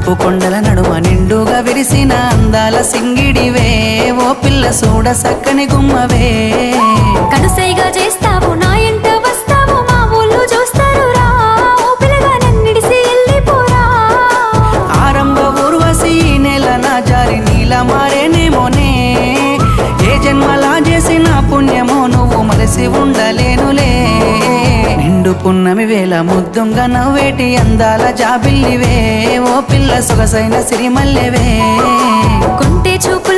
cup కొండల నడుమ నిండుగా విరిసిన అందాల సింగిడివే ఓ పిల్ల సూడ సక్కని గుమ్మవే కనుసైగా చేస్తావు నా ఇంట వస్తావు మా ఊళ్ళు చూస్తారు రా ఓ పిల్లగా నన్నిడిసి వెళ్ళిపోరా ఆరంభ ఊర్వశి నెల నా జారి నీల మారేనేమోనే ఏ జన్మలా చేసిన పుణ్యమో నువ్వు మరసి ఉండలేనులే నిండు పున్నమి వేళ ముద్దుంగా నవ్వేటి అందాల జాబిల్లివే ఓ పిల్ల సొగసైన సిరిమల్లెవే కుంటే చూపు